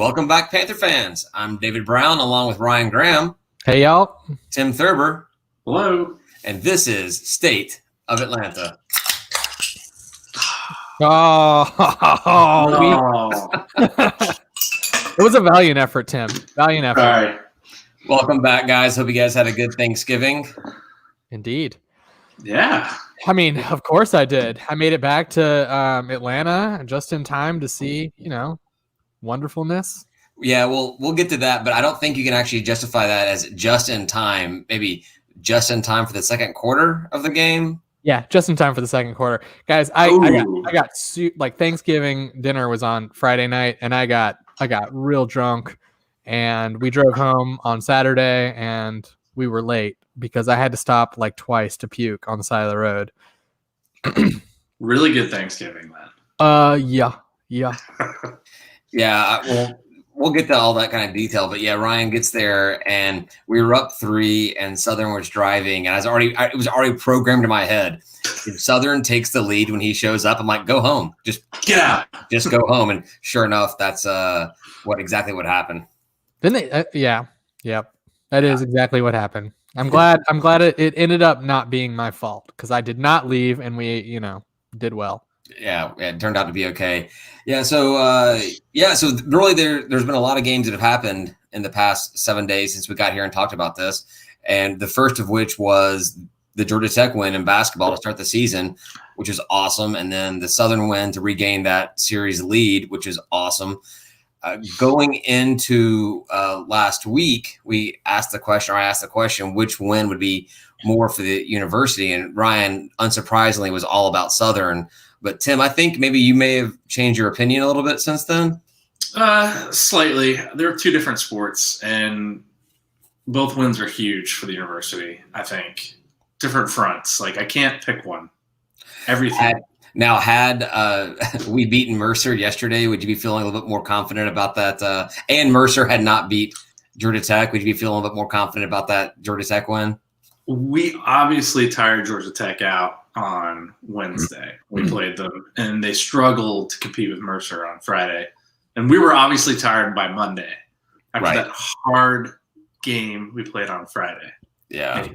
Welcome back, Panther fans. I'm David Brown, along with Ryan Graham. Hey, y'all. Tim Thurber. Hello. And this is State of Atlanta. It was a valiant effort, Tim. Valiant effort. All right. Welcome back, guys. Hope you guys had a good Thanksgiving. Indeed. Yeah. I mean, of course I did. I made it back to Atlanta just in time to see, wonderfulness. Yeah, we'll get to that, but I don't think you can actually justify that as just in time. Maybe just in time for the second quarter of the game. Yeah, just in time for the second quarter, guys. I got Thanksgiving dinner was on Friday night, and I got real drunk, and we drove home on Saturday, and we were late because I had to stop like twice to puke on the side of the road. Really good Thanksgiving, man. Yeah. Yeah, we'll get to all that kind of detail, but yeah, Ryan gets there and we were up 3 and Southern was driving, and it was already programmed in my head. If Southern takes the lead when he shows up, I'm like, go home, just get out, just go home. And sure enough, that's exactly what happened. Didn't they? Yep. That is exactly what happened. I'm glad it ended up not being my fault because I did not leave and we, did well. Yeah, it turned out to be okay. So really there's been a lot of games that have happened in the past 7 days since we got here and talked about this. And the first of which was the Georgia Tech win in basketball to start the season, which is awesome. And then the Southern win to regain that series lead, which is awesome. Going into last week, I asked the question, which win would be more for the university? And Ryan, unsurprisingly, was all about Southern. But Tim, I think maybe you may have changed your opinion a little bit since then. Slightly. There are two different sports, and both wins are huge for the university, I think. Different fronts. Like, I can't pick one. Everything. Had we beaten Mercer yesterday, would you be feeling a little bit more confident about that? And Mercer had not beat Georgia Tech. Would you be feeling a bit more confident about that Georgia Tech win? We obviously tired Georgia Tech out on Wednesday. We played them, and they struggled to compete with Mercer on Friday. And we were obviously tired by Monday after that hard game we played on Friday. Yeah.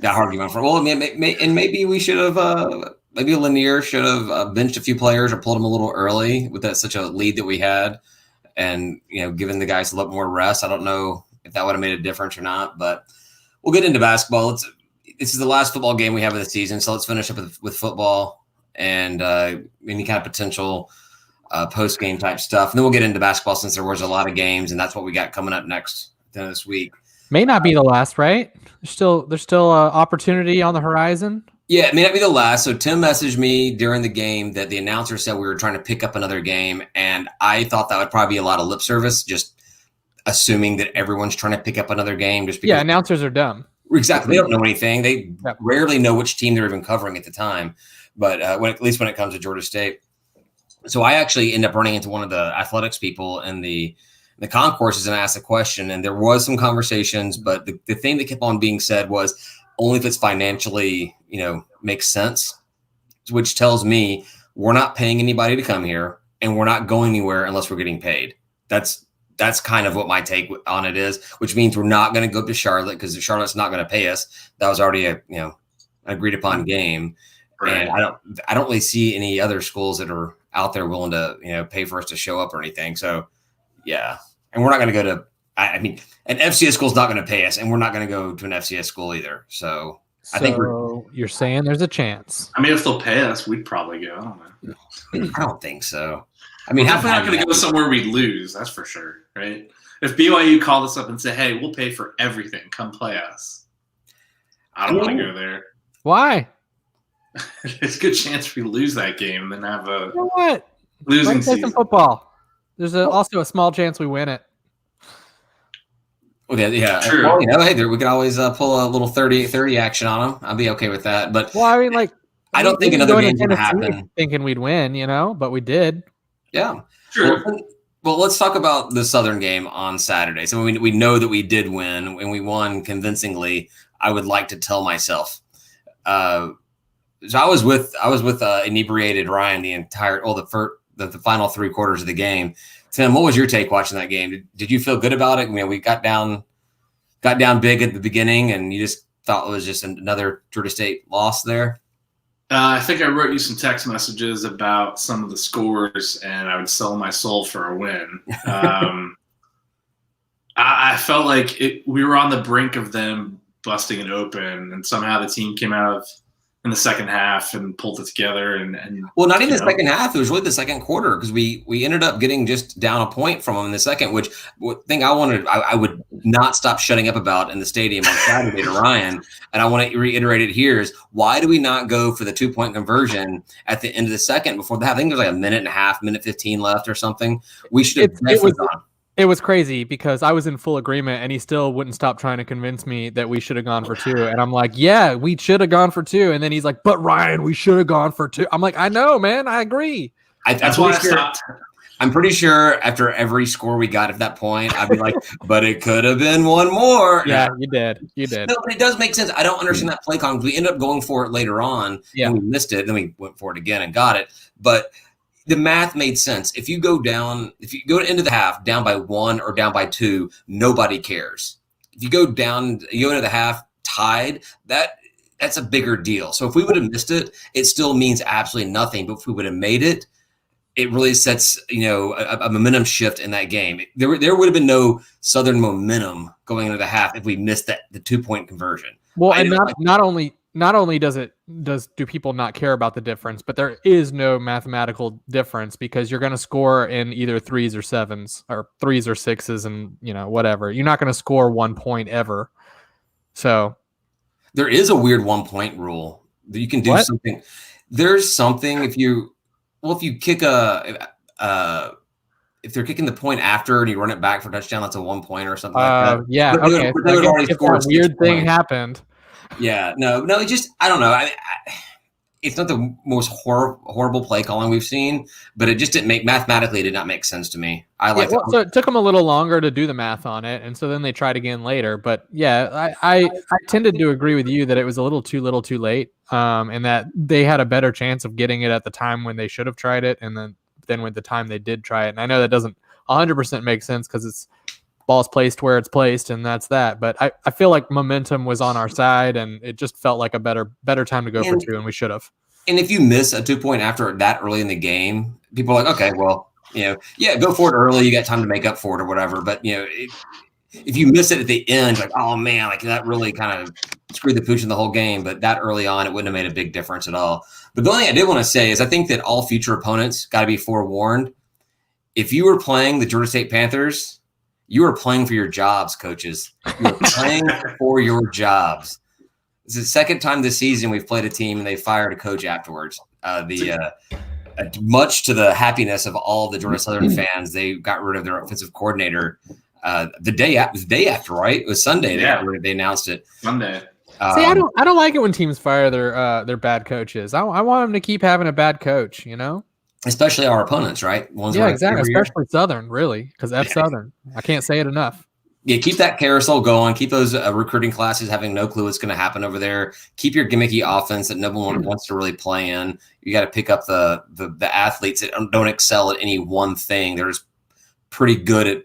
That hard game on Friday. Well, maybe we should have maybe Lanier should have benched a few players or pulled them a little early with such a lead that we had, and given the guys a little more rest. I don't know if that would have made a difference or not, but we'll get into basketball. This is the last football game we have of the season, so let's finish up with football and any kind of potential post-game type stuff. And then we'll get into basketball since there was a lot of games, and that's what we got coming up next this week. May not be the last, right? There's still opportunity on the horizon. Yeah, it may not be the last. So Tim messaged me during the game that the announcer said we were trying to pick up another game, and I thought that would probably be a lot of lip service, just assuming that everyone's trying to pick up another game. Just because announcers are dumb. Exactly. They don't know anything. They rarely know which team they're even covering at the time, but at least when it comes to Georgia State. So I actually end up running into one of the athletics people in the concourses and asked a question, and there was some conversations, but the thing that kept on being said was only if it's financially, makes sense, which tells me we're not paying anybody to come here and we're not going anywhere unless we're getting paid. That's kind of what my take on it is, which means we're not going to go up to Charlotte because Charlotte's not going to pay us. That was already a agreed upon game. Right. And I don't really see any other schools that are out there willing to, pay for us to show up or anything. So yeah. And we're not going to go to, an FCS school is not going to pay us, and we're not going to go to an FCS school either. So I think you're saying there's a chance. If they'll pay us, we'd probably go. I don't know. I don't think so. We're definitely not going to go somewhere we lose. That's for sure, right? If BYU called us up and said, "Hey, we'll pay for everything. Come play us," I don't want to go there. Why? There's a good chance we lose that game and then have a losing season. Football. There's also a small chance we win it. Well, yeah. True. Well, hey, we could always pull a little 30 action on them. I'll be okay with that. But I don't think another game's going to happen. Thinking we'd win, but we did. Yeah. True. Well, let's talk about the Southern game on Saturday. So we know that we did win, and we won convincingly. I would like to tell myself. So I was with inebriated Ryan the the final 3 quarters of the game. Tim, what was your take watching that game? Did you feel good about it? I mean, we got down big at the beginning, and you just thought it was just another Georgia State loss there? I think I wrote you some text messages about some of the scores, and I would sell my soul for a win. I felt like we were on the brink of them busting it open, and somehow the team came out in the second half and pulled it together. And well, not even the second half. It was really the second quarter, because we ended up getting just down a point from them in the second, which thing I would not stop shutting up about in the stadium on Saturday to Ryan, and I want to reiterate it here, is why do we not go for the 2-point conversion at the end of the second before the half? I think there's like a minute and a half, minute 15 left or something. We should have definitely gone. It was crazy because I was in full agreement, and he still wouldn't stop trying to convince me that we should have gone for 2. And I'm like, yeah, we should have gone for 2. And then he's like, but Ryan, we should have gone for 2. I'm like, I know, man. I agree. That's why I stopped. I'm pretty sure after every score we got at that point, I'd be like, but it could have been one more. Yeah, you did. No, but it does make sense. I don't understand that play call. We ended up going for it later on, and we missed it. Then we went for it again and got it. But the math made sense. If you go into the half down by 1 or down by 2, nobody cares. If you go into the half tied, that's a bigger deal. So if we would have missed it, it still means absolutely nothing. But if we would have made it, it really sets a momentum shift in that game. There would have been no Southern momentum going into the half if we missed the 2-point conversion. Well, and not only do people not care about the difference, but there is no mathematical difference, because you're going to score in either 3s or 7s, or 3s or 6s, and whatever. You're not going to score 1 point ever. So there is a weird 1-point rule that you can do something. There's something if you kick if they're kicking the point after and you run it back for a touchdown, that's a 1 point or something like that. Yeah. But okay. If that weird thing happened. Yeah. No. It just, I don't know. It's not the most horrible play calling we've seen, but it just mathematically did not make sense to me. So it took them a little longer to do the math on it, and so then they tried again later. But yeah, I tended to agree with you that it was a little too late, and that they had a better chance of getting it at the time when they should have tried it, and then with the time they did try it. And I know that doesn't 100% make sense because it's ball's placed where it's placed, and that's that. But I feel like momentum was on our side, and it just felt like a better time to go for 2, and we should have. And if you miss a 2-point after that early in the game, people are like, okay, well, go for it early. You got time to make up for it or whatever. But if you miss it at the end, like, oh man, like that really kind of screwed the pooch in the whole game. But that early on, it wouldn't have made a big difference at all. But the only thing I did want to say is I think that all future opponents got to be forewarned. If you were playing the Georgia State Panthers, you were playing for your jobs, coaches. You were playing for your jobs. It's the second time this season we've played a team and they fired a coach afterwards. Much to the happiness of all the Georgia Southern fans, they got rid of their offensive coordinator the day after, right? It was Sunday. They announced it. Monday. See, I don't like it when teams fire their bad coaches. I want them to keep having a bad coach, Especially our opponents, right? Exactly. Especially Southern, really, because F Southern. I can't say it enough. Yeah, keep that carousel going. Keep those recruiting classes having no clue what's going to happen over there. Keep your gimmicky offense that no one wants to really play in. You got to pick up the athletes that don't excel at any one thing. They're just pretty good at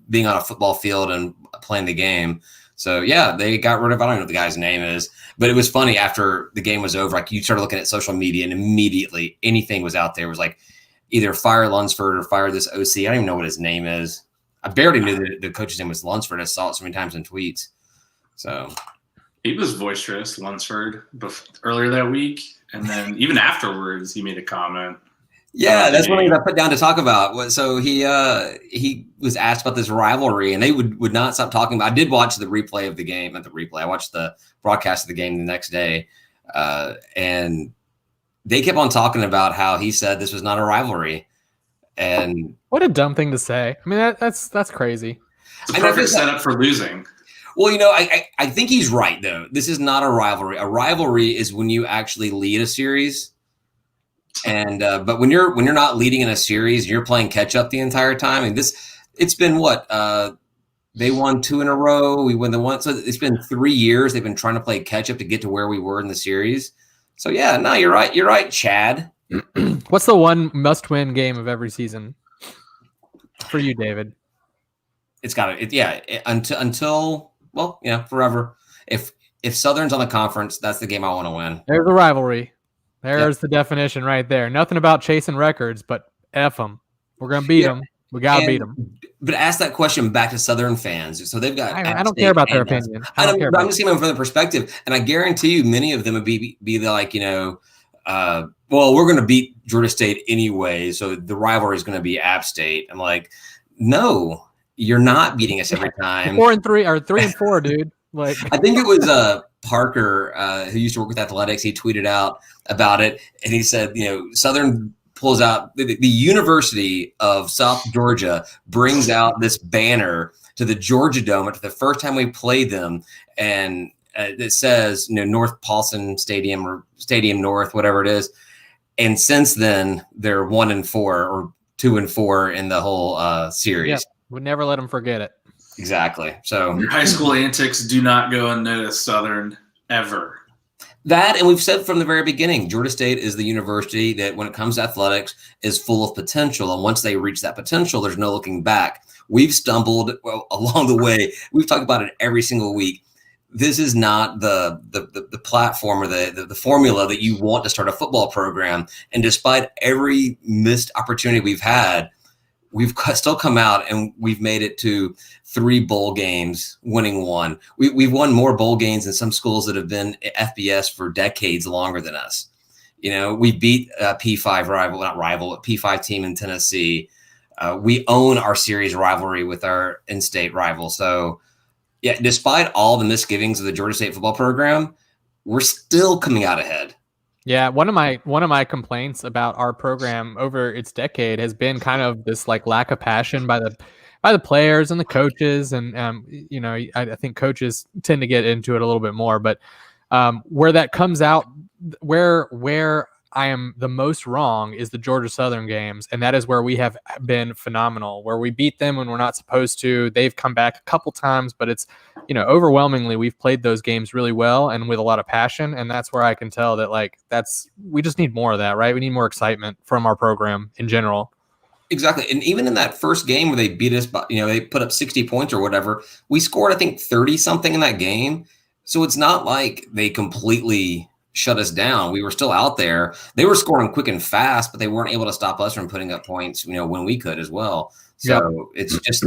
being on a football field and playing the game. So yeah, they got rid of, I don't know what the guy's name is, but it was funny after the game was over. Like you started looking at social media and immediately anything was out there. It was like either fire Lunsford or fire this OC. I don't even know what his name is. I barely knew that the coach's name was Lunsford. I saw it so many times in tweets. So he was boisterous, Lunsford, earlier that week, and then even afterwards, he made a comment. Yeah, that's one thing I put down to talk about. So he was asked about this rivalry, and they would not stop talking about. I did watch the replay of the game, not the replay. I watched the broadcast of the game the next day, and they kept on talking about how he said this was not a rivalry. And what a dumb thing to say. I mean, that's crazy. It's a perfect setup for losing. Well, I think he's right though. This is not a rivalry. A rivalry is when you actually lead a series. And but when you're not leading in a series, you're playing catch up the entire time. And it's been what they won 2 in a row. We win the one. So it's been 3 years. They've been trying to play catch up to get to where we were in the series. So yeah, no, you're right. You're right, Chad. What's the one must-win game of every season for you, David? It's got to, until well, forever. If Southern's on the conference, that's the game I want to win. There's the rivalry. There's the definition right there. Nothing about chasing records, but F them. We're gonna beat them. We gotta beat them. But ask that question back to Southern fans. So they've got. I don't care about their opinion. I'm just saying from the perspective, and I guarantee you, many of them would be like, well, we're going to beat Georgia State anyway, so the rivalry is going to be App State. I'm like, no, you're not beating us every time. 4-3 or 3-4, dude. Like, I think it was Parker who used to work with athletics. He tweeted out about it, and he said, Southern pulls out the University of South Georgia brings out this banner to the Georgia Dome. It's the first time we played them, and it says, North Paulson Stadium or Stadium North, whatever it is. And since then, they're 1-4 or 2-4 in the whole series. Yeah, would never let them forget it. Exactly. So your high school antics do not go unnoticed, Southern, ever. That, and we've said from the very beginning, Georgia State is the university that, when it comes to athletics, is full of potential. And once they reach that potential, there's no looking back. We've stumbled along the way. We've talked about it every single week. This is not the platform or the formula that you want to start a football program. And despite every missed opportunity we've had, we've still come out and we've made it to 3 bowl games, winning 1. We've won more bowl games than some schools that have been FBS for decades longer than us. We beat a P5 P5 team in Tennessee. We own our series rivalry with our in-state rival. So, yeah, despite all the misgivings of the Georgia State football program, we're still coming out ahead. Yeah, one of my complaints about our program over its decade has been kind of this like lack of passion by the players and the coaches, and I think coaches tend to get into it a little bit more, but where that comes out, where I am the most wrong is the Georgia Southern games, and that is where we have been phenomenal, where we beat them when we're not supposed to. They've come back a couple times, but it's, overwhelmingly we've played those games really well and with a lot of passion, and that's where I can tell that we just need more of that, right? We need more excitement from our program in general. Exactly. And even in that first game where they beat us, they put up 60 points or whatever, we scored, I think, 30 something in that game. So it's not like they completely shut us down. We were still out there. They were scoring quick and fast, but they weren't able to stop us from putting up points, when we could as well. So It's just,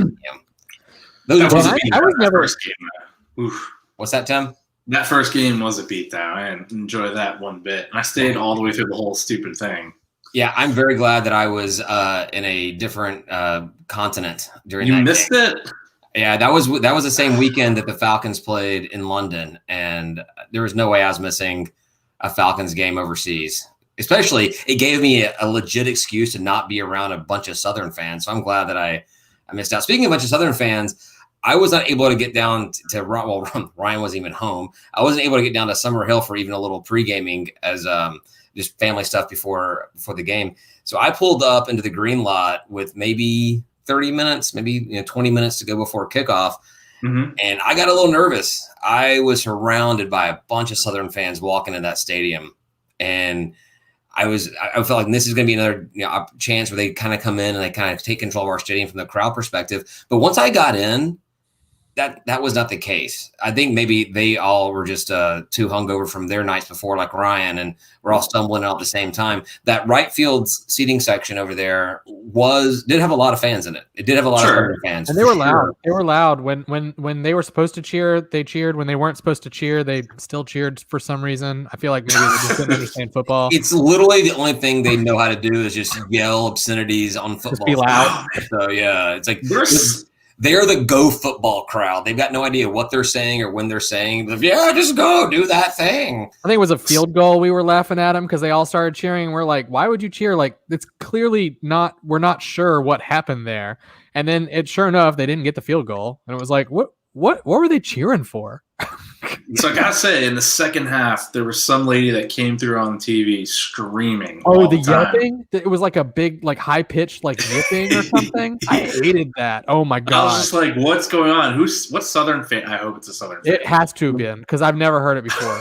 those are I was never first game. Oof. What's that, Tim? That first game was a beatdown. I didn't enjoy that one bit. I stayed all the way through the whole stupid thing. Yeah, I'm very glad that I was in a different continent during that game. You missed it? Yeah, that was the same weekend that the Falcons played in London, and there was no way I was missing a Falcons game overseas. Especially, it gave me a legit excuse to not be around a bunch of Southern fans. So I'm glad that I missed out. Speaking of a bunch of Southern fans, I was not able to get down to Ryan wasn't even home. I wasn't able to get down to Summer Hill for even a little pre-gaming as just family stuff before the game. So I pulled up into the green lot with maybe 30 minutes, maybe 20 minutes to go before kickoff. Mm-hmm. And I got a little nervous. I was surrounded by a bunch of Southern fans walking in that stadium. And I felt like this is going to be another chance where they kind of come in and they kind of take control of our stadium from the crowd perspective. But once I got in, that was not the case. I think maybe they all were just too hungover from their nights before, like Ryan, and we're all stumbling out at the same time. That right field seating section over there did have a lot of fans in it. It did have a lot of fans, and they were loud. They were loud when they were supposed to cheer. They cheered. When they weren't supposed to cheer, they still cheered for some reason. I feel like maybe they just didn't understand football. It's literally the only thing they know how to do is just yell obscenities on football. Just be loud. So yeah, it's like they're the go football crowd. They've got no idea what they're saying or when they're saying. But just go do that thing. I think it was a field goal. We were laughing at them because they all started cheering. We're like, why would you cheer? Like, it's clearly not. We're not sure what happened there. And then sure enough, they didn't get the field goal. And it was like, what were they cheering for? So I gotta say, in the second half, there was some lady that came through on TV screaming. Oh, the yelping! It was like a big, high pitched, yipping or something. I hated that. Oh my god! I was just like, "What's going on? What Southern fan?" I hope it's a Southern fan. It has to have been because I've never heard it before.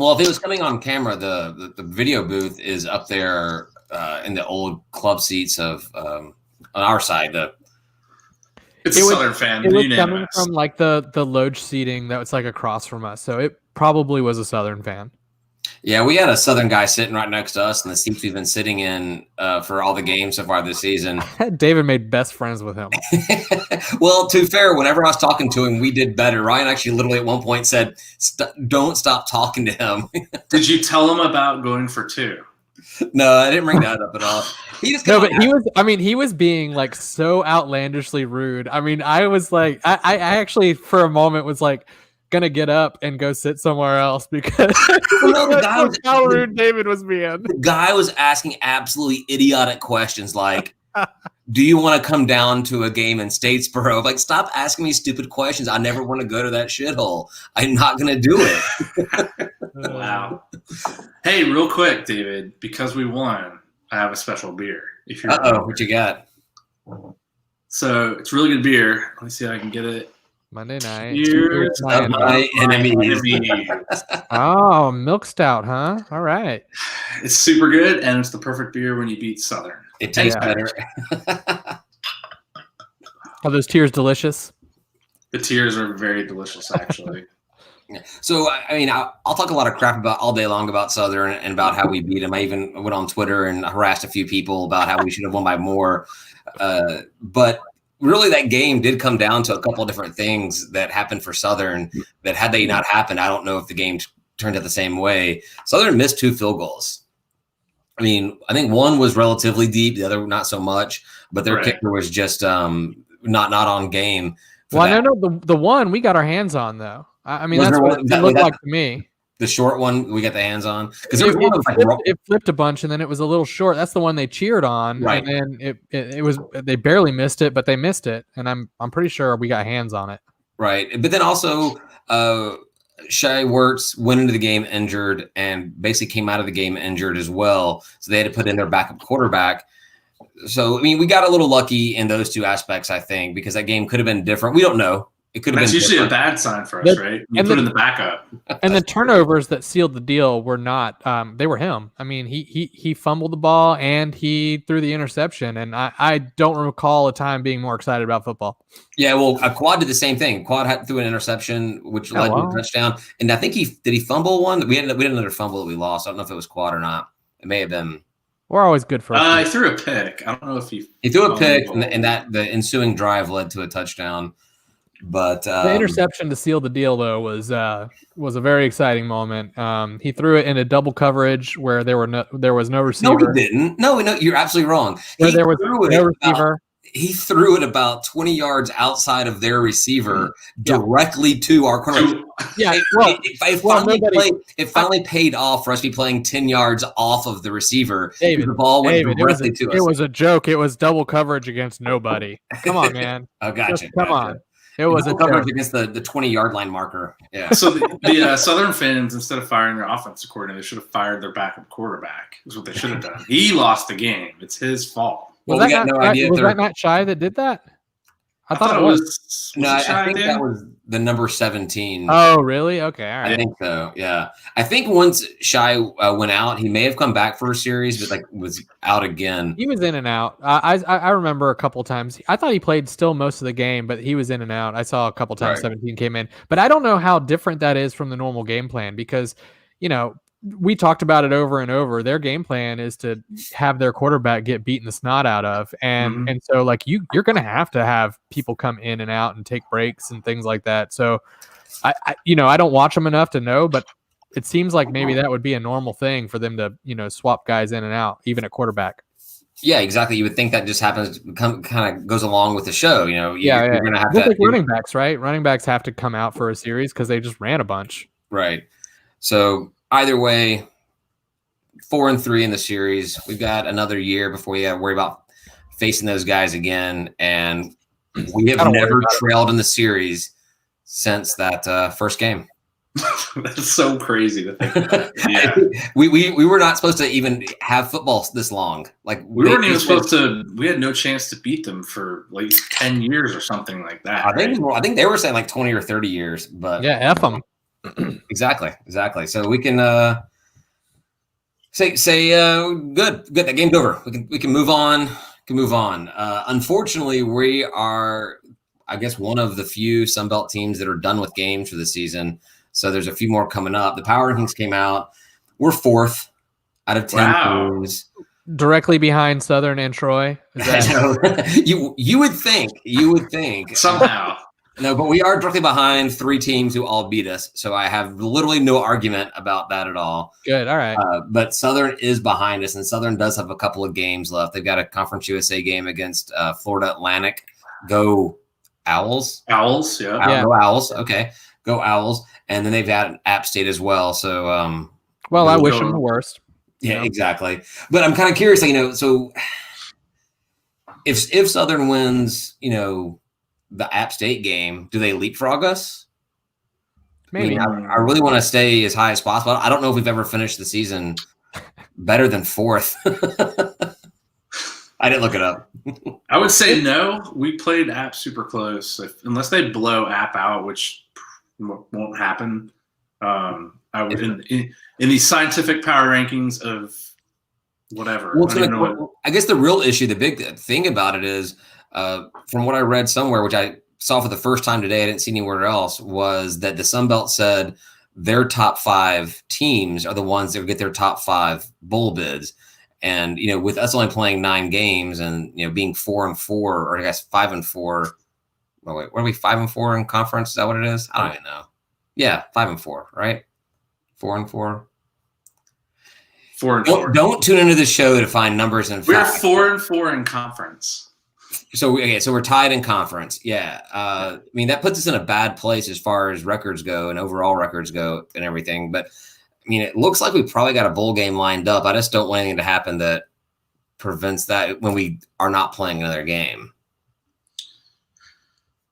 Well, if it was coming on camera, the video booth is up there in the old club seats of on our side. It's a Southern fan. It was coming from like the loge seating that was like across from us, so it probably was a Southern fan. Yeah, we had a Southern guy sitting right next to us in the seats we've been sitting in for all the games so far this season. David made best friends with him. Well, to be fair, whenever I was talking to him, we did better. Ryan actually literally at one point said, don't stop talking to him. Did you tell him about going for 2? No, I didn't bring that up at all. He was being like so outlandishly rude. I mean, I was like, I actually for a moment was like, gonna get up and go sit somewhere else because how rude David was being. The guy was asking absolutely idiotic questions like, do you want to come down to a game in Statesboro? Like, stop asking me stupid questions. I never want to go to that shithole. I'm not gonna do it. Wow. Hey, real quick, David, because we won, I have a special beer. If you're what you got? So it's really good beer. Let me see if I can get it. Monday night. Cheers of my enemies. Oh, milk stout, huh? All right. It's super good, and it's the perfect beer when you beat Southern. It tastes better. Are those tears delicious? The tears are very delicious, actually. So, I mean, I'll talk a lot of crap about all day long about Southern and about how we beat them. I even went on Twitter and harassed a few people about how we should have won by more. But really, that game did come down to a couple of different things that happened for Southern that had they not happened, I don't know if the game turned out the same way. Southern missed 2 field goals. I mean, I think one was relatively deep, the other not so much, but their kicker was just not on game. Well, no, the one we got our hands on, though. I mean, that's what it looked like to me. The short one we got the hands on because it flipped a bunch and then it was a little short. That's the one they cheered on, right? And then it was they barely missed it, but they missed it, and I'm pretty sure we got hands on it, right? But then also, Shai Werts went into the game injured and basically came out of the game injured as well, so they had to put in their backup quarterback. So I mean, we got a little lucky in those 2 aspects, I think, because that game could have been different. We don't know. It could have been. That's usually a bad sign for us, right? You put in the backup. And the turnovers that sealed the deal were not. They were him. I mean, he fumbled the ball and he threw the interception. And I don't recall a time being more excited about football. Yeah, well, Quad did the same thing. Quad threw an interception, which led to a touchdown. And I think he fumble one. We had another fumble that we lost. I don't know if it was Quad or not. It may have been. We're always good for. He threw a pick. I don't know if he threw a pick, and that the ensuing drive led to a touchdown. But the interception to seal the deal, though, was a very exciting moment. He threw it in a double coverage where there was no receiver. No, he didn't. No, you're absolutely wrong. There was no receiver. He threw it about 20 yards outside of their receiver directly to our corner. Yeah, it finally paid off for us to be playing 10 yards off of the receiver. David, the ball went directly to us. It was a joke. It was double coverage against nobody. Come on, man. Oh, gotcha. Come on. It was a coverage against the 20-yard line marker. Yeah. So the Southern fans, instead of firing their offensive coordinator, they should have fired their backup quarterback. Is what they should have done. He lost the game. It's his fault. Was that Matt Shai that did that? I thought it was. No, I think that was the number 17. Oh, really? Okay, all right. I think so. Yeah, I think once Shai went out, he may have come back for a series, but was out again. He was in and out. I remember a couple times. I thought he played still most of the game, but he was in and out. I saw a couple times 17 came in, but I don't know how different that is from the normal game plan because, we talked about it over and over. Their game plan is to have their quarterback get beaten the snot out of. And so you're going to have people come in and out and take breaks and things like that. So I don't watch them enough to know, but it seems like maybe that would be a normal thing for them to, swap guys in and out, even at quarterback. Yeah, exactly. You would think that just happens, kind of goes along with the show. You're going to have that. Like running backs, right? Running backs have to come out for a series because they just ran a bunch. Right. So either way, 4-3 in the series. We've got another year before we have to worry about facing those guys again. And we have never trailed in the series since that first game. That's so crazy to think about. Yeah. we were not supposed to even have football this long. Like we weren't even supposed to. We had no chance to beat them for like 10 years or something like that. I think they were saying like 20 or 30 years. But yeah, F them. Exactly. So we can say good. That game's over. We can move on. Unfortunately, we are, I guess, one of the few Sunbelt teams that are done with games for the season. So there's a few more coming up. The power rankings came out. We're 4th out of 10 teams. Directly behind Southern and Troy. You would think somehow. No, but we are directly behind 3 teams who all beat us. So I have literally no argument about that at all. Good. All right. But Southern is behind us, and Southern does have a couple of games left. They've got a Conference USA game against Florida Atlantic. Go Owls. Owls, yeah. Go Owls. Okay. Go Owls. And then they've got App State as well. So, I wish them the worst. Yeah, exactly. But I'm kind of curious, so if Southern wins, the App State game, do they leapfrog us? Maybe. I really want to stay as high as possible. I don't know if we've ever finished the season better than 4th. I didn't look it up. I would say no. We played App super close. Unless they blow App out, which won't happen. I would in these scientific power rankings of whatever. Well, I guess the real issue, the big thing about it is, from what I read somewhere, which I saw for the first time today, I didn't see anywhere else, was that the Sun Belt said their top 5 teams are the ones that would get their top 5 bowl bids. And, with us only playing 9 games and, being 4-4, or I guess 5-4. Oh, wait, what are we, 5-4 in conference? Is that what it is? I don't even know. Yeah, 5-4, right? 4-4. 4-4. Don't tune into the show to find numbers and facts. We're 4-4 in conference. So we're tied in conference. Yeah. That puts us in a bad place as far as records go and overall records go and everything. But it looks like we probably got a bowl game lined up. I just don't want anything to happen that prevents that when we are not playing another game.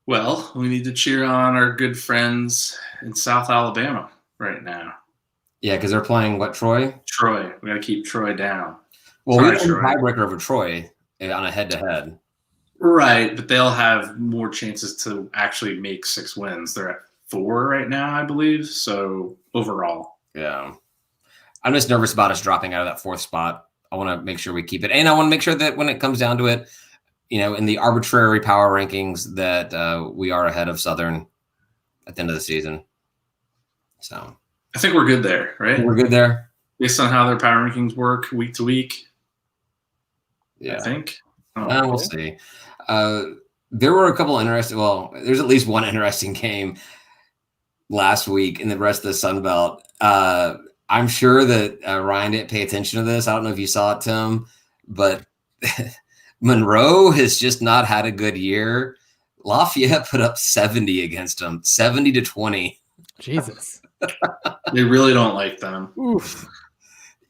Well, we need to cheer on our good friends in South Alabama right now. Yeah, because they're playing what, Troy? Troy. We got to keep Troy down. Well, we have a tiebreaker over Troy on a head-to-head. Right, but they'll have more chances to actually make 6 wins. They're at 4 right now, I believe. So overall. Yeah. I'm just nervous about us dropping out of that 4th spot. I want to make sure we keep it. And I want to make sure that when it comes down to it, in the arbitrary power rankings, that we are ahead of Southern at the end of the season. So I think we're good there, right? We're good there. Based on how their power rankings work week to week. Yeah. I think. We'll see. There were a couple there's at least one interesting game last week in the rest of the Sun Belt. I'm sure that Ryan didn't pay attention to this. I don't know if you saw it, Tim, but Monroe has just not had a good year. Lafayette put up 70 against them, 70-20. Jesus. They really don't like them. Oof.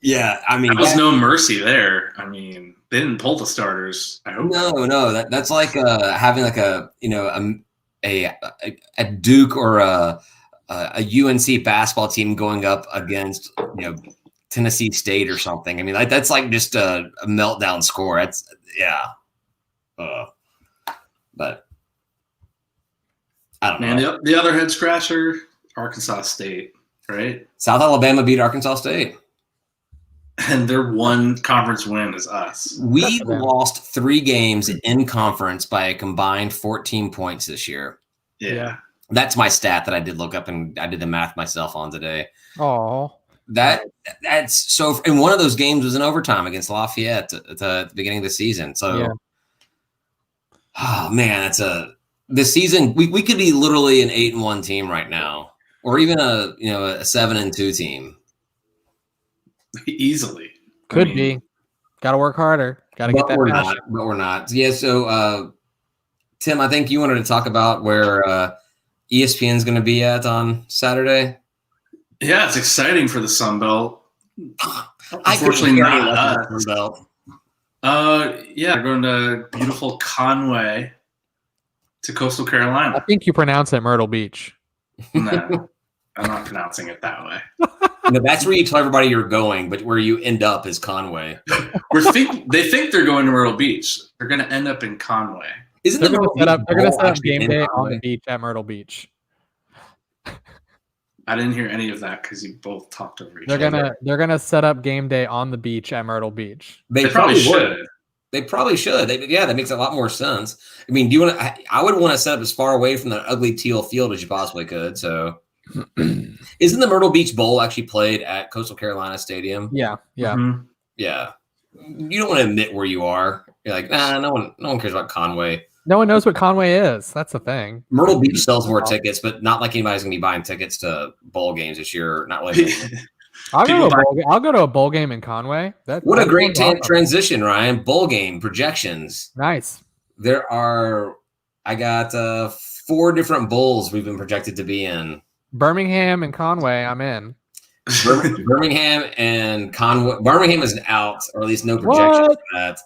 Yeah, there was no mercy there. They didn't pull the starters. I hope. No. That's like having like a Duke or a UNC basketball team going up against Tennessee State or something. That's like just a meltdown score. But I don't know. The other head scratcher, Arkansas State, right? South Alabama beat Arkansas State. And their one conference win is us. We lost 3 games in conference by a combined 14 points this year. Yeah. That's my stat that I did look up, and I did the math myself on today. Oh. That's so. And one of those games was in overtime against Lafayette at the beginning of the season. So, yeah. Oh man, this season we could be literally an 8-1 team right now, or even a 7-2 team. Easily. Could be. Got to work harder. Got to get that. But we're not. Yeah. So, Tim, I think you wanted to talk about where ESPN is going to be at on Saturday. Yeah, it's exciting for the Sun Belt. Unfortunately, not us. Sun Belt. Yeah, we're going to beautiful Conway to Coastal Carolina. I think you pronounce it Myrtle Beach. No, I'm not pronouncing it that way. No, that's where you tell everybody you're going, but where you end up is Conway. They think they're going to Myrtle Beach. They're going to end up in Conway. They're going to set up game day on the beach at Myrtle Beach. I didn't hear any of that because you both talked over each other. They're gonna set up game day on the beach at Myrtle Beach. They probably should. They probably should. That makes a lot more sense. I mean, do you want to? I would want to set up as far away from that ugly teal field as you possibly could. So, isn't the Myrtle Beach Bowl actually played at Coastal Carolina Stadium? Yeah. Mm-hmm. Yeah. You don't want to admit where you are. You're like, nah, no one cares about Conway. No one knows what Conway is. That's the thing. Myrtle Beach sells more tickets, but not like anybody's gonna be buying tickets to bowl games this year. Not really. I'll go to a bowl game in Conway. What a great transition, Ryan. Bowl game projections. Nice. I got 4 different bowls we've been projected to be in. Birmingham and Conway, I'm in. Birmingham and Conway. Birmingham is out, or at least no projection for that.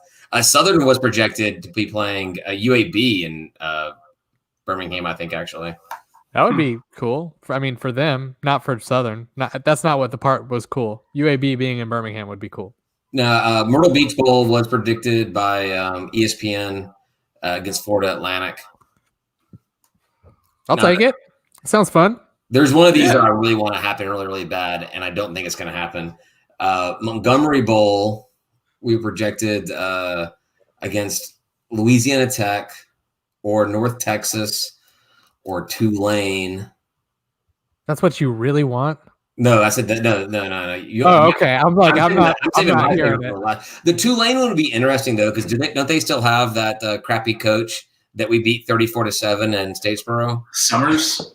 Southern was projected to be playing UAB in Birmingham, I think, actually. That would be cool. For them, not for Southern. That's not what the part was cool. UAB being in Birmingham would be cool. No, Myrtle Beach Bowl was predicted by ESPN against Florida Atlantic. I'll take it. Sounds fun. There's one of these that I really want to happen really, really bad, and I don't think it's going to happen. Montgomery Bowl, we projected against Louisiana Tech or North Texas or Tulane. That's what you really want? No, I said that. No. Okay. I'm not hearing it. The Tulane one would be interesting though, because don't they still have that crappy coach that we beat 34-7 in Statesboro? Summers,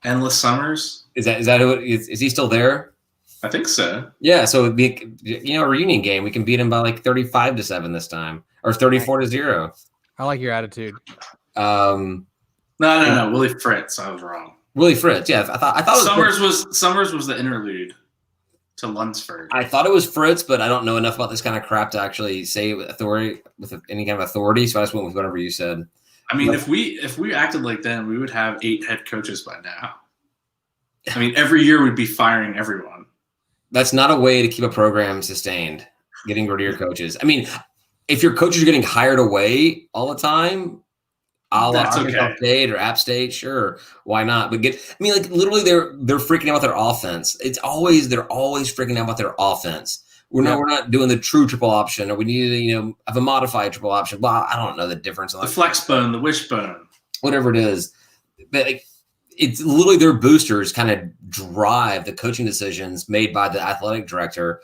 Endless Summers. Is that who? Is he still there? I think so. Yeah, so it'd be a reunion game. We can beat him by like 35-7 this time, or 34-0. I like your attitude. No. Willie Fritz. I was wrong. Willie Fritz. Yeah, I thought Summers was the interlude to Lunsford. I thought it was Fritz, but I don't know enough about this kind of crap to actually say it with any kind of authority. So I just went with whatever you said. I mean, if we acted like then, we would have 8 head coaches by now. I mean, every year we'd be firing everyone. That's not a way to keep a program sustained. Getting rid of your coaches. I mean, if your coaches are getting hired away all the time, that's okay. State or App State, sure, why not? But literally, they're freaking out about their offense. They're always freaking out about their offense. We're not doing the true triple option, or we need to have a modified triple option. Well, I don't know the difference. The flex bone, the wishbone, whatever it is, but it's literally their boosters kind of drive the coaching decisions made by the athletic director.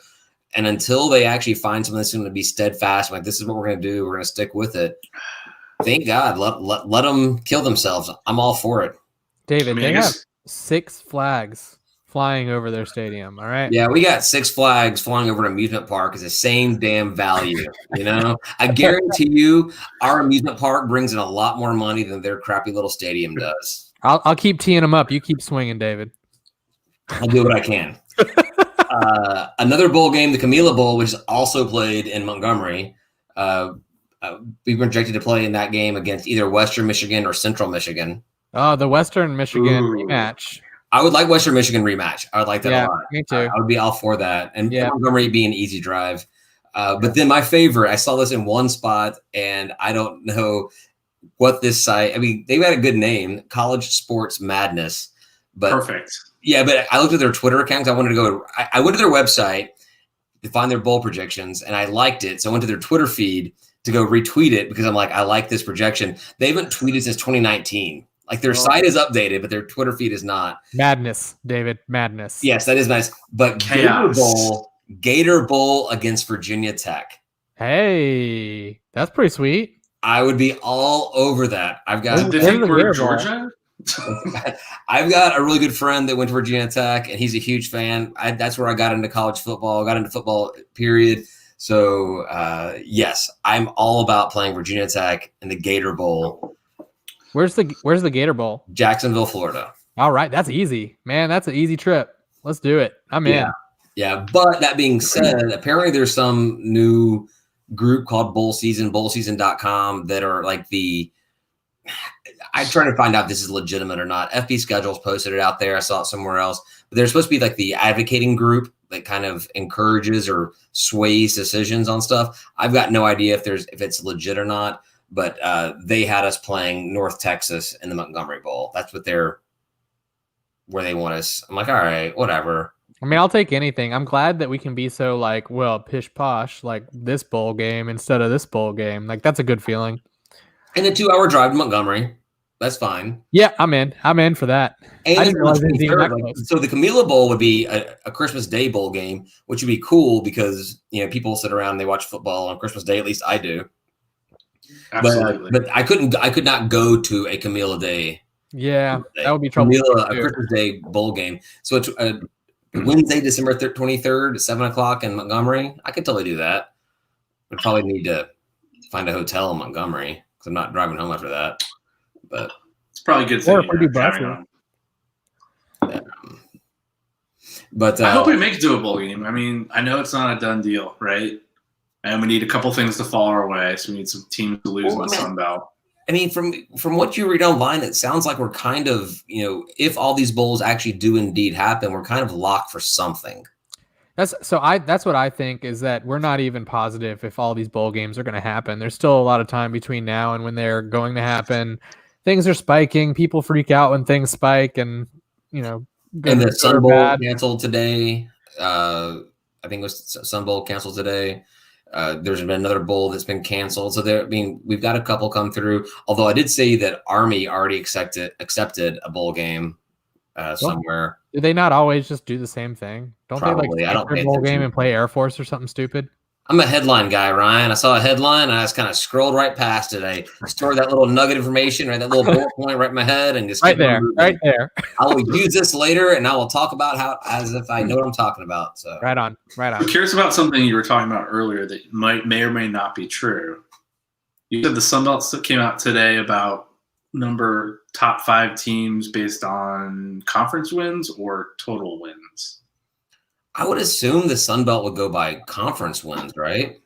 And until they actually find something that's going to be steadfast, like this is what we're going to do, we're going to stick with it. Thank God, let them kill themselves. I'm all for it. David, they have 6 flags flying over their stadium. All right. Yeah, we got 6 flags flying over an amusement park. Is the same damn value. I guarantee you, our amusement park brings in a lot more money than their crappy little stadium does. I'll keep teeing them up. You keep swinging, David. I'll do what I can. Another bowl game, the Camila Bowl, which is also played in Montgomery. We were projected to play in that game against either Western Michigan or Central Michigan. Oh, the Western Michigan rematch. I would like Western Michigan rematch. I would like that a lot. Me too. I would be all for that. And Montgomery being an easy drive. But then my favorite, I saw this in one spot, and I don't know what this site. I mean, they've had a good name, College Sports Madness. But perfect. Yeah, but I looked at their Twitter accounts. I went to their website to find their bowl projections, and I liked it. So I went to their Twitter feed to go retweet it because I'm like, I like this projection. They haven't tweeted since 2019. Like their site is updated, but their Twitter feed is not. Madness, David. Madness. Yes, that is nice. But Gator Bowl against Virginia Tech. Hey, that's pretty sweet. I would be all over that. I've got. Did they think we're Georgia? I've got a really good friend that went to Virginia Tech, and he's a huge fan. That's where I got into college football. Got into football, period. So, yes, I'm all about playing Virginia Tech in the Gator Bowl. Where's the Gator Bowl? Jacksonville, Florida. All right, that's easy, man. That's an easy trip. Let's do it. I'm in. Yeah, but that being said, apparently there's some new group called Bowl Season, bowlseason.com, that are like I'm trying to find out if this is legitimate or not. FB Schedules posted it out there. I saw it somewhere else. But they're supposed to be like the advocating group that kind of encourages or sways decisions on stuff. I've got no idea if it's legit or not. But they had us playing North Texas in the Montgomery Bowl. That's what their where they want us. I'm like, all right, whatever. I mean, I'll take anything. I'm glad that we can be so like, well, pish posh, like this bowl game instead of this bowl game. Like that's a good feeling. And a 2-hour drive to Montgomery. That's fine. Yeah, I'm in. I'm in for that. And I didn't realize it was even that like, close. so the Camila Bowl would be a Christmas Day bowl game, which would be cool because people sit around and they watch football on Christmas Day. At least I do. Absolutely. But I could not go to a Camila Day. Yeah, that would be trouble. A Christmas Day bowl game. So it's Wednesday, December 23rd at 7:00 in Montgomery. I could totally do that. I'd probably need to find a hotel in Montgomery because I'm not driving home after that. But it's probably a good or thing. if we do Bradford. Yeah. But I hope we make it to a bowl game. I mean, I know it's not a done deal, right? And we need a couple things to fall our way. So we need some teams to lose in the Sun Belt. I mean, from what you read online, it sounds like we're kind of, if all these bowls actually do indeed happen, we're kind of locked for something. That's what I think is that we're not even positive if all these bowl games are going to happen. There's still a lot of time between now and when they're going to happen. Things are spiking. People freak out when things spike, and And the Sun Bowl canceled today. I think it was Sun Bowl canceled today. There's been another bowl that's been canceled. So we've got a couple come through. Although I did say that Army already accepted a bowl game somewhere. Do they not always just do the same thing? Don't Probably. they I don't pay a bowl attention. game and play Air Force or something stupid? I'm a headline guy, Ryan. I saw a headline and I just kind of scrolled right past it. I stored that little nugget information, right, that little bullet point right in my head, and just right there. I will use this later, and I will talk about how as if I know what I'm talking about. So right on. I'm curious about something you were talking about earlier that may or may not be true. You said the Sun Belt came out today about top 5 teams based on conference wins or total wins. I would assume the Sun Belt would go by conference wins, right?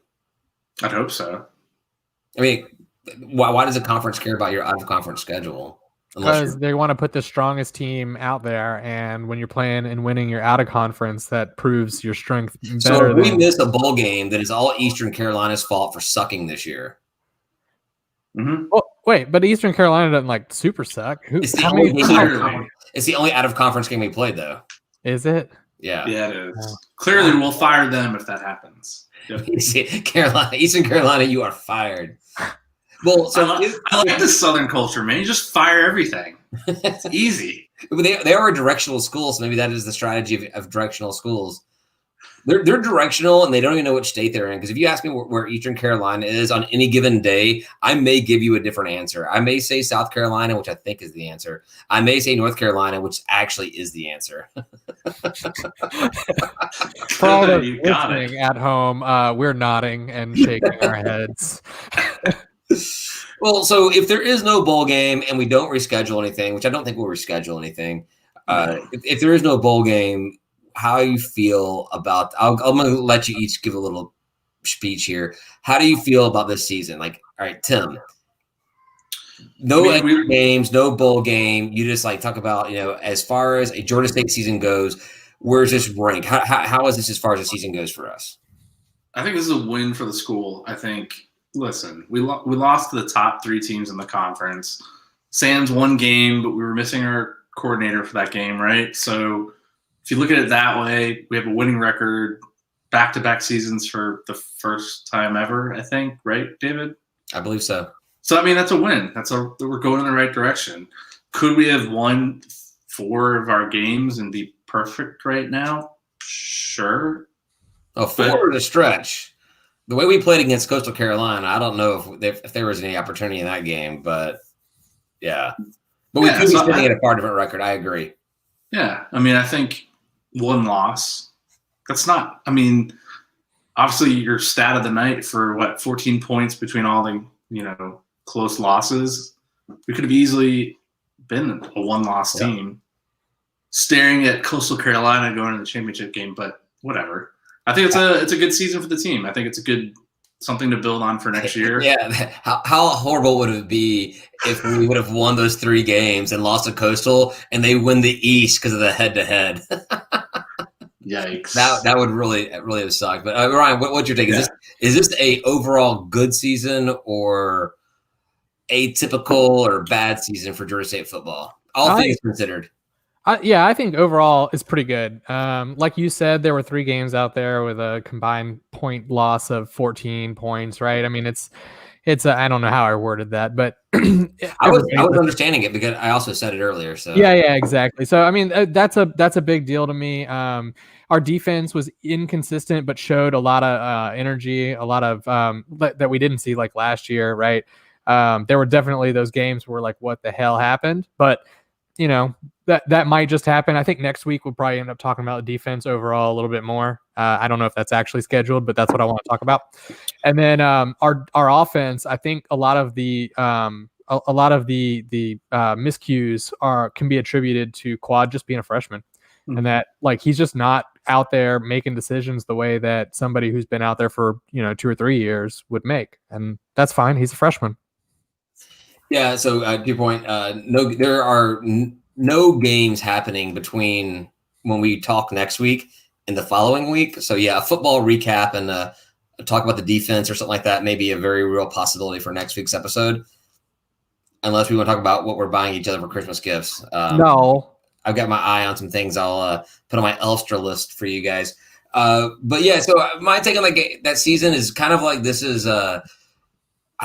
I'd hope so. I mean, why does a conference care about your out-of-conference schedule? Because they want to put the strongest team out there, and when you're playing and winning, you're out of conference. That proves your strength better. So if we miss a bowl game, that is all Eastern Carolina's fault for sucking this year. Mm-hmm. Well, wait, but Eastern Carolina doesn't super suck. It's the only out-of-conference game we played, though. Is it? Yeah. Yeah, it is. Clearly, we'll fire them if that happens. Yep. Eastern Carolina, you are fired. Well, so I like the Southern culture, man. You just fire everything. It's easy. They are a directional school, so maybe that is the strategy of directional schools. They're directional, and they don't even know which state they're in. Because if you ask me where Eastern Carolina is on any given day, I may give you a different answer. I may say South Carolina, which I think is the answer. I may say North Carolina, which actually is the answer. For all those listening at home, we're nodding and shaking our heads. Well, so if there is no bowl game and we don't reschedule anything, which I don't think we'll reschedule anything, if there is no bowl game, how you feel about I'm going to let you each give a little speech here. How do you feel about this season? Like, all right, Tim, no games, no bowl game. You just talk about, as far as a Georgia State season goes, where's this rank? How is this as far as the season goes for us? I think this is a win for the school. I think, listen, we lost to the top 3 teams in the conference. Sans won game, but we were missing our coordinator for that game, right? So if you look at it that way, we have a winning record, back-to-back seasons for the first time ever, I think, right, David? I believe so. So, I mean, that's a win. We're going in the right direction. Could we have won 4 of our games and be perfect right now? Sure. Oh, 4 is a stretch. The way we played against Coastal Carolina, I don't know if there was any opportunity in that game, but yeah. But we could be sitting at a far different record. I agree. Yeah. I mean, I think 1 loss, that's not, I mean, obviously your stat of the night for 14 points between all the, close losses. We could have easily been a 1-loss team staring at Coastal Carolina going to the championship game, but whatever. I think it's a good season for the team. I think it's a good something to build on for next year. Yeah. How horrible would it be if we would have won those 3 games and lost to Coastal and they win the East because of the head-to-head? Yikes. That would really have sucked. But Ryan, what's your take? Is this a overall good season or atypical or bad season for Georgia State football? All things considered. I think overall it's pretty good. Like you said, there were 3 games out there with a combined point loss of 14 points, right? I mean, it's I don't know how I worded that, but I was understanding it because I also said it earlier. So yeah, exactly. So I mean, that's a big deal to me. Our defense was inconsistent, but showed a lot of energy, a lot of that we didn't see like last year, right? There were definitely those games where like, what the hell happened? But you know, that might just happen. I think next week we'll probably end up talking about the defense overall a little bit more. I don't know if that's actually scheduled, but that's what I want to talk about. And then our offense, I think a lot of the miscues can be attributed to Quad just being a freshman, and that like he's just not out there making decisions the way that somebody who's been out there for 2 or 3 years would make, and that's fine. He's a freshman. Yeah, so to your point, there are no games happening between when we talk next week and the following week. So yeah, a football recap and talk about the defense or something like that may be a very real possibility for next week's episode, unless we want to talk about what we're buying each other for Christmas gifts. No. I've got my eye on some things I'll put on my Elfstra list for you guys. But yeah, so my take on that season is kind of like this is I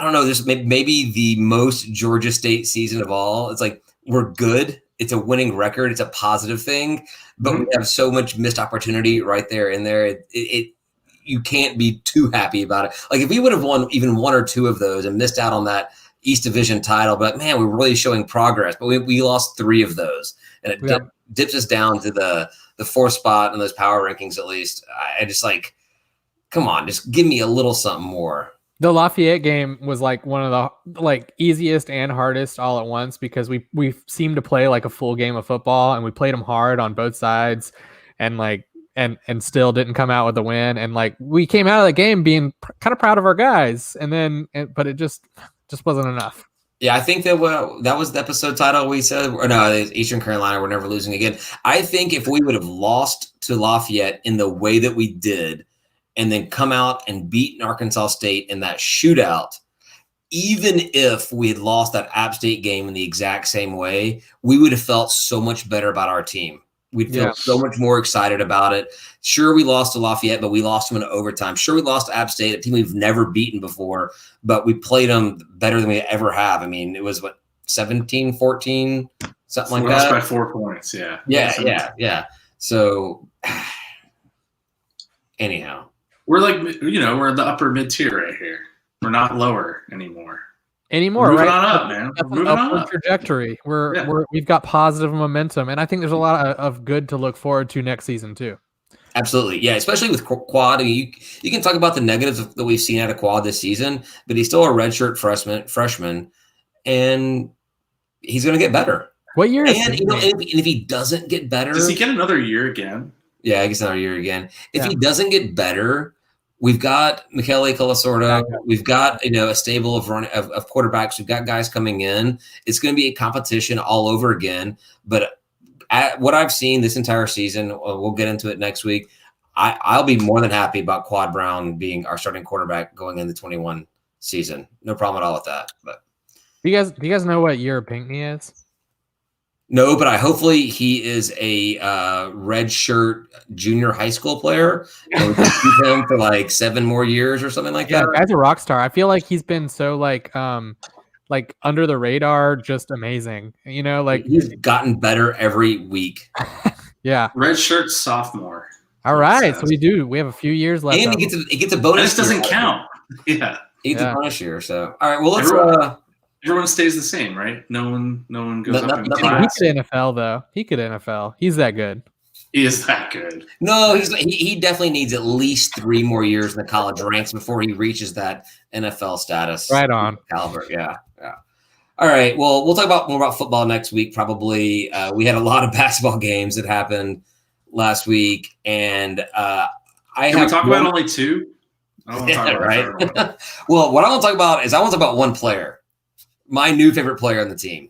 don't know, this may be the most Georgia State season of all. It's like we're good. It's a winning record. It's a positive thing, but we have so much missed opportunity right there in there. You can't be too happy about it. Like if we would have won even 1 or 2 of those and missed out on that East Division title, but man, we're really showing progress. But we lost 3 of those, and it dips us down to the 4th spot in those power rankings. At least I just like, come on, just give me a little something more. The Lafayette game was like one of the like easiest and hardest all at once because we seemed to play like a full game of football, and we played them hard on both sides, and like and still didn't come out with a win. And like we came out of the game being kind of proud of our guys, but it just wasn't enough. Yeah, I think that was the episode title we said, or no, Eastern Carolina, we're never losing again. I think if we would have lost to Lafayette in the way that we did, and then come out and beat Arkansas State in that shootout, even if we had lost that App State game in the exact same way, we would have felt so much better about our team. We'd feel so much more excited about it. Sure, we lost to Lafayette, but we lost them in overtime. Sure, we lost to App State, a team we've never beaten before, but we played them better than we ever have. I mean, it was, 17-14, something like that? Lost by 4 points, yeah. Yeah. So, anyhow. We're like, we're in the upper mid-tier right here. We're not lower anymore. We're moving right? on up, man. We're moving on up. Trajectory. We've got positive momentum, and I think there's a lot of good to look forward to next season too. Absolutely, yeah. Especially with Quad, I mean, you can talk about the negatives that we've seen out of Quad this season, but he's still a redshirt freshman, and he's going to get better. What year? And if he doesn't get better, does he get another year again? Yeah, I guess another year again. If he doesn't get better, we've got Michele Colasorda. We've got a stable of quarterbacks. We've got guys coming in. It's going to be a competition all over again. But what I've seen this entire season, we'll get into it next week. I'll be more than happy about Quad Brown being our starting quarterback going into the 21 season. No problem at all with that. But do you guys know what year Pinckney is? No, but hopefully he is a red shirt junior high school player. And we can keep him for like 7 more years or something like that. Yeah, guy's a rock star. I feel like he's been so like under the radar, just amazing. Like he's gotten better every week. Yeah, red shirt sophomore. All right, so we have a few years left. And he gets a bonus. This doesn't count. Yeah, he gets a bonus year. So all right, well let's. Everyone stays the same, right? No one goes up in He class. could NFL though. He could NFL. He's that good. He is that good. No, he definitely needs at least 3 more years in the college ranks before he reaches that NFL status. Right on. Caliber. Yeah. All right. Well, we'll talk more about football next week. Probably. We had a lot of basketball games that happened last week, and Can we talk about only 2? I don't want to talk about right. Well, what I want to talk about is one player. My new favorite player on the team.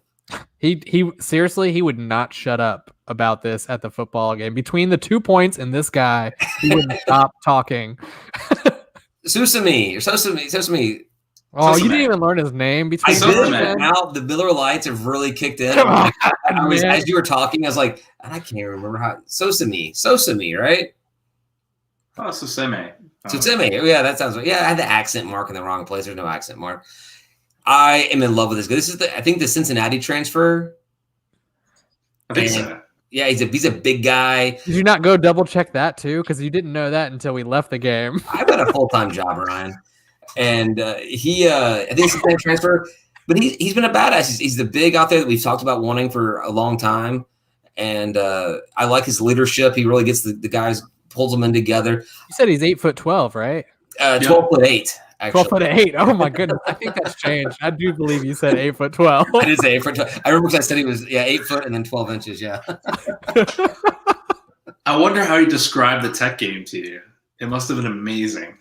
He seriously, he would not shut up about this at the football game. Between the 2 points and this guy, he wouldn't stop talking. Susumi. Oh, you didn't even learn his name between. I did. Now the Miller Lights have really kicked in. As you were talking, I was like, I can't remember how. Sosame, right? Oh, Sosame. Yeah, that sounds right. Yeah, I had the accent mark in the wrong place. There's no accent mark. I am in love with this guy. This is I think the Cincinnati transfer. I think so. Yeah, he's a big guy. Did you not go double check that too? Because you didn't know that until we left the game. I've got a full-time job, Ryan. And I think it's a transfer, but he's been a badass. He's the big out there that we've talked about wanting for a long time. And I like his leadership. He really gets the guys, pulls them in together. You said he's 8'12", right? 12'8". Actually. 12'8". Oh my goodness. I think that's changed. I do believe you said 8'12". I did say 8'12". I remember because I said he was 8 foot and then 12 inches. Yeah. I wonder how he described the Tech game to you. It must have been amazing.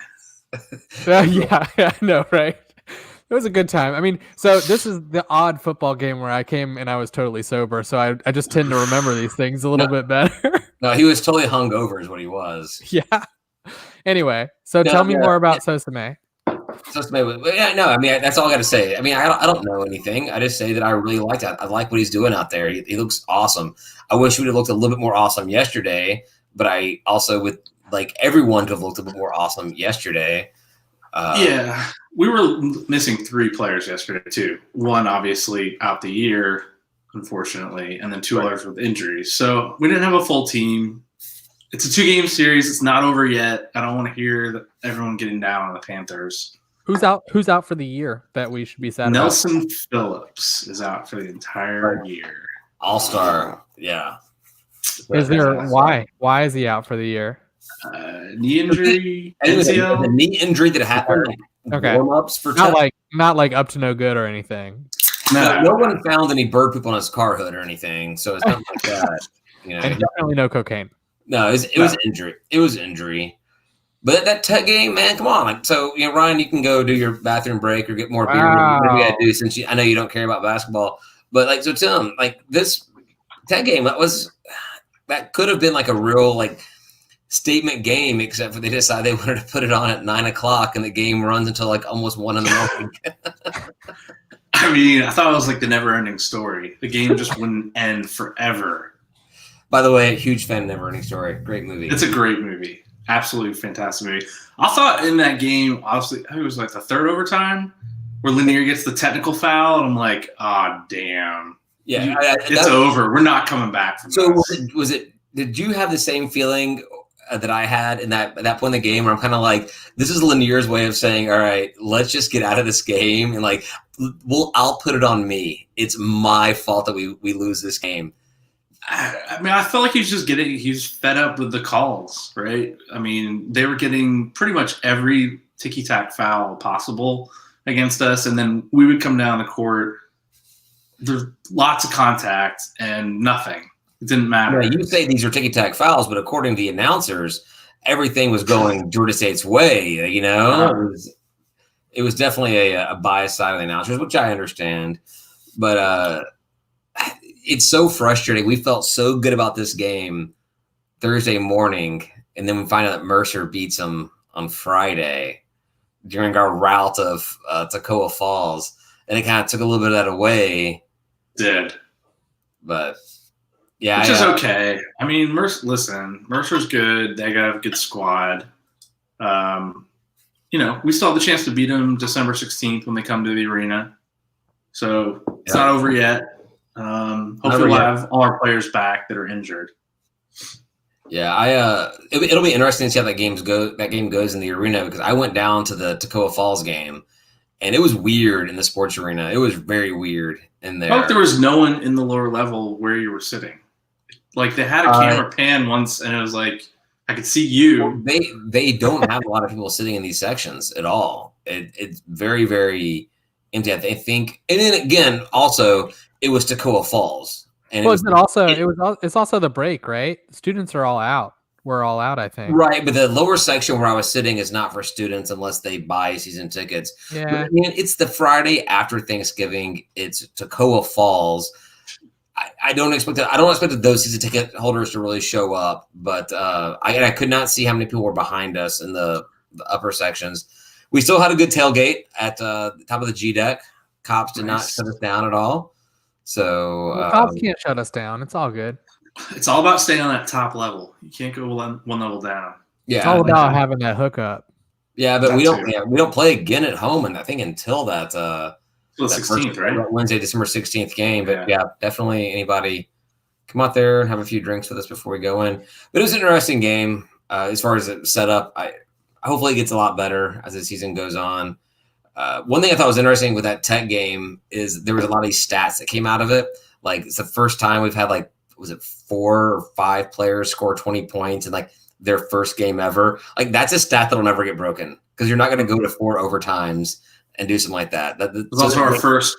Yeah, I know, right? It was a good time. I mean, so this is the odd football game where I came and I was totally sober, so I just tend to remember these things a little bit better. No, he was totally hungover is what he was. Yeah. Anyway, so tell me more about Sosame. I mean, that's all I got to say. I mean, I don't know anything. I just say that I really like that. I like what he's doing out there. He looks awesome. I wish he would have looked a little bit more awesome yesterday, but I also would like everyone to have looked a bit more awesome yesterday. Yeah, we were missing 3 players yesterday too. One obviously out the year, unfortunately, and then 2 others with injuries. So we didn't have a full team. It's a 2-game series. It's not over yet. I don't want to hear everyone getting down on the Panthers. Who's out for the year that we should be sad about? Nelson Phillips is out for the entire year. All-star, yeah. Is there why? Why is he out for the year? Knee injury. It was a knee injury that happened. Okay. Warm-ups for not like up to no good or anything. No one found any bird poop on his car hood or anything, so it's not like that. And definitely no cocaine. No, it was injury. It was injury. But that Tech game, man, come on. So, Ryan, you can go do your bathroom break or get more beer. Whatever you got to do since I know you don't care about basketball. But, so Tim, this Tech game, that could have been like a real, statement game, except for they decided they wanted to put it on at 9 o'clock and the game runs until almost 1 in the morning. I mean, I thought it was like the never ending story. The game just wouldn't end forever. By the way, huge fan of Never Ending Story. Great movie. It's a great movie. Absolutely fantastic movie. I thought in that game, obviously, it was like the 3rd overtime where Lanier gets the technical foul, and I'm like, oh, damn. Yeah. It's over. We're not coming back from this. Did you have the same feeling that I had at that point in the game where I'm kind of like, this is Lanier's way of saying, all right, let's just get out of this game and I'll put it on me. It's my fault that we lose this game. I mean, I felt like he's fed up with the calls, right? I mean, they were getting pretty much every ticky-tack foul possible against us, and then we would come down the court. There's lots of contact and nothing. It didn't matter. Yeah, you say these are ticky-tack fouls, but according to the announcers, everything was going Georgia State's way. It was definitely a biased side of the announcers, which I understand. But it's so frustrating. We felt so good about this game Thursday morning, and then we find out that Mercer beats them on Friday during our route of Toccoa Falls, and it kind of took a little bit of that away. Did. But yeah, which is okay. I mean, Mercer's good. They got a good squad. We still have the chance to beat them December 16th when they come to the arena. So it's not over yet. Hopefully we'll have all our players back that are injured. Yeah, it'll be interesting to see how that game goes in the arena, because I went down to the Toccoa Falls game, and it was weird in the sports arena. It was very weird in there. I thought there was no one in the lower level where you were sitting. They had a camera pan once, and it was like I could see you. They don't have a lot of people sitting in these sections at all. It's very, very empty. I think, and then again, also it was Toccoa Falls. And it's also the break, right? Students are all out. We're all out, I think. Right, but the lower section where I was sitting is not for students unless they buy season tickets. Yeah, but, I mean, it's the Friday after Thanksgiving. It's Toccoa Falls. I don't expect those season ticket holders to really show up, but I could not see how many people were behind us in the upper sections. We still had a good tailgate at the top of the G deck. Cops did not shut us down at all. So Cops can't shut us down. It's all good. It's all about staying on that top level. You can't go one level down. Yeah, it's all about having that hookup. Yeah, but we don't play again at home, and I think until that 16th, right? Wednesday, December 16th game. But yeah, definitely anybody come out there and have a few drinks with us before we go in. But it was an interesting game as far as it set up. Hopefully it gets a lot better as the season goes on. One thing I thought was interesting with that Tech game is there was a lot of these stats that came out of it. Like it's the first time we've had was it 4 or 5 players score 20 points in their first game ever? Like that's a stat that'll never get broken because you're not going to go to 4 overtimes and do something like that. It was also our first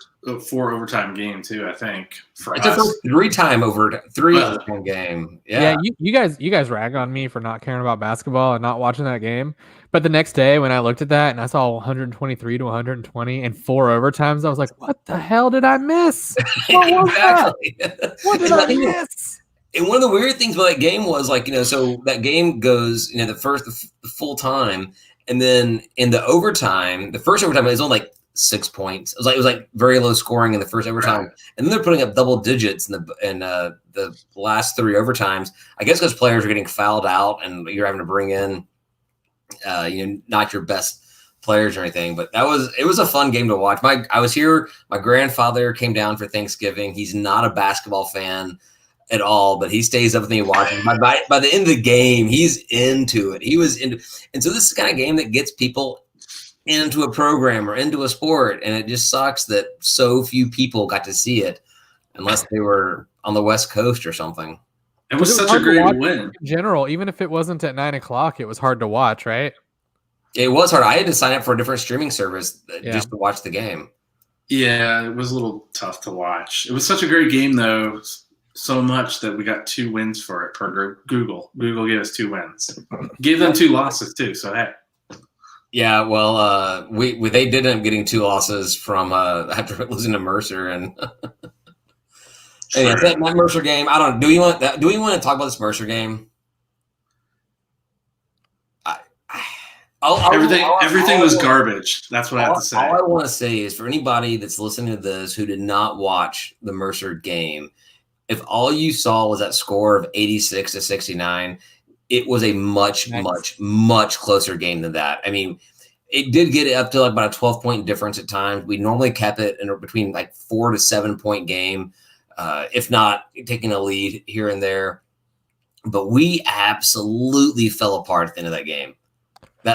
4 overtime game too, I think. It's our first 3 overtime game. Yeah, you guys rag on me for not caring about basketball and not watching that game. But the next day when I looked at that and I saw 123 to 120 and 4 overtimes, I was like, what the hell did I miss? Exactly. What did I miss? And one of the weird things about that game was so that game goes, the full time, and then in the overtime, the first overtime, it was only 6 points. It was very low scoring in the first overtime, and then they're putting up double digits in the last 3 overtimes. I guess because players are getting fouled out, and you're having to bring in, not your best players or anything. But it was a fun game to watch. I was here. My grandfather came down for Thanksgiving. He's not a basketball fan at all, but he stays up with me watching. By the end of the game, he's into it. He was into, and so this is the kind of game that gets people into a program or into a sport, and it just sucks that so few people got to see it, unless they were on the West Coast or something. It was such a great win. In general, even if it wasn't at 9 o'clock, it was hard to watch, right? It was hard. I had to sign up for a different streaming service just to watch the game. Yeah, it was a little tough to watch. It was such a great game, though. So much that we got 2 wins for it per Google. Google gave us 2 wins. Gave them 2 losses too. So hey. Yeah, well, they did end up getting 2 losses from after losing to Mercer, and that Mercer game. I don't. Do we want to talk about this Mercer game? Everything was garbage. That's what I have to say. All I want to say is for anybody that's listening to this who did not watch the Mercer game, if all you saw was that score of 86 to 69, it was a much closer game than that. I mean, it did get up to about a 12-point difference at times. We normally kept it in between 4 to 7 point game, if not taking a lead here and there. But we absolutely fell apart at the end of that game.